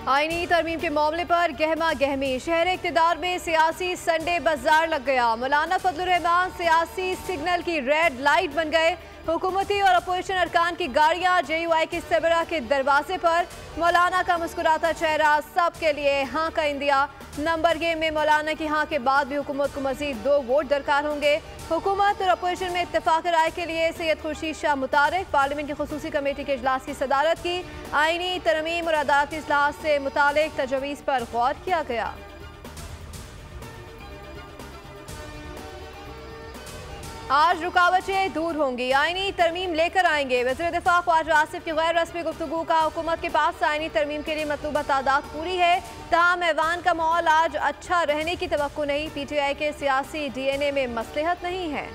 आईनी तरमीम के मामले पर गहमा गहमी, शहर इक़्तिदार में सियासी संडे बाजार लग गया। मौलाना फजलुर रहमान सियासी सिग्नल की रेड लाइट बन गए। हुकूमती और अपोजिशन अरकान की गाड़ियां JUI के सरबराह के दरवाजे पर। मौलाना का मुस्कुराता चेहरा सबके लिए हाँ का इंदिया। नंबर गेम में मौलाना की हाँ के बाद भी हुकूमत को मजीद 2 वोट दरकार होंगे। हुकूमत और अपोजिशन में इत्तेफाक राय के लिए सैयद खुर्शीद शाह मुतारिक पार्लियामेंट की खुसूसी कमेटी के इजलास की सदारत की। आईनी तरमीम और अदालती इस्लाह से मुतालिक तजवीज़ पर गौर किया गया। आज रुकावटें दूर होंगी, आईनी तरमीम लेकर आएंगे। वज़ीर दिफा ख्वाजा आसिफ की गैर रस्मी गुफ्तगू का हुकूमत के पास आईनी तरमीम के लिए मतलूबा तादाद पूरी है। ताहम ऐवान का माहौल आज अच्छा रहने की तवक्को नहीं। PTI के सियासी DNA में मसलहत नहीं है।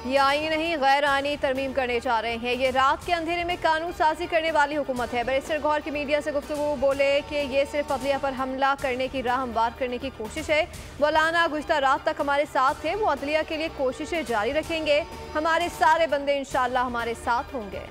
ये आईनी नहीं गैर आईनी तरमीम करने जा रहे हैं। ये रात के अंधेरे में कानून साजी करने वाली हुकूमत है। बैरिस्टर गौहर की मीडिया से गुफ्तगू बोले कि ये सिर्फ अदलिया पर हमला करने की राह हमवार करने की कोशिश है। मौलाना गुज़िश्ता रात तक हमारे साथ थे, वो अदलिया के लिए कोशिशें जारी रखेंगे। हमारे सारे बंदे इंशाअल्लाह हमारे साथ होंगे।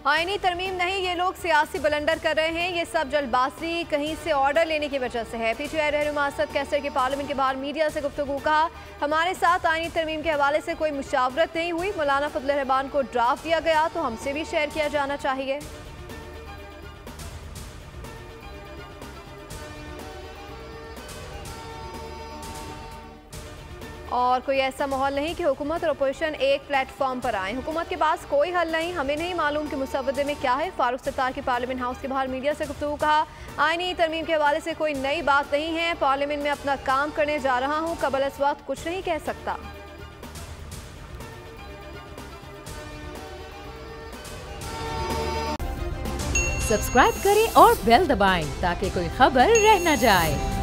आईनी तरमीम नहीं, ये लोग सियासी बलंडर कर रहे हैं। ये सब जल्दबाजी कहीं से ऑर्डर लेने की वजह से है। PTI रहनुमा असद कैसर के पार्लियामेंट के बाहर मीडिया से गुफ्तगू कहा, हमारे साथ आईनी तरमीम के हवाले से कोई मुशावरत नहीं हुई। मौलाना फजलुर रहमान को ड्राफ्ट दिया गया तो हमसे भी शेयर किया जाना चाहिए। और कोई ऐसा माहौल नहीं कि हुकूमत और अपोजिशन एक प्लेटफॉर्म पर आए। हुकूमत के पास कोई हल नहीं। हमें नहीं मालूम कि मुसव्वदे में क्या है। फारूक सत्तार की पार्लियामेंट हाउस के बाहर मीडिया से गुफ्तगू कहा, आईनी तरमीम के हवाले से कोई नई बात नहीं है। पार्लियामेंट में अपना काम करने जा रहा हूँ, कबल इस वक्त कुछ नहीं कह सकता। सब्सक्राइब करें और बेल दबाएं ताकि कोई खबर रह न जाए।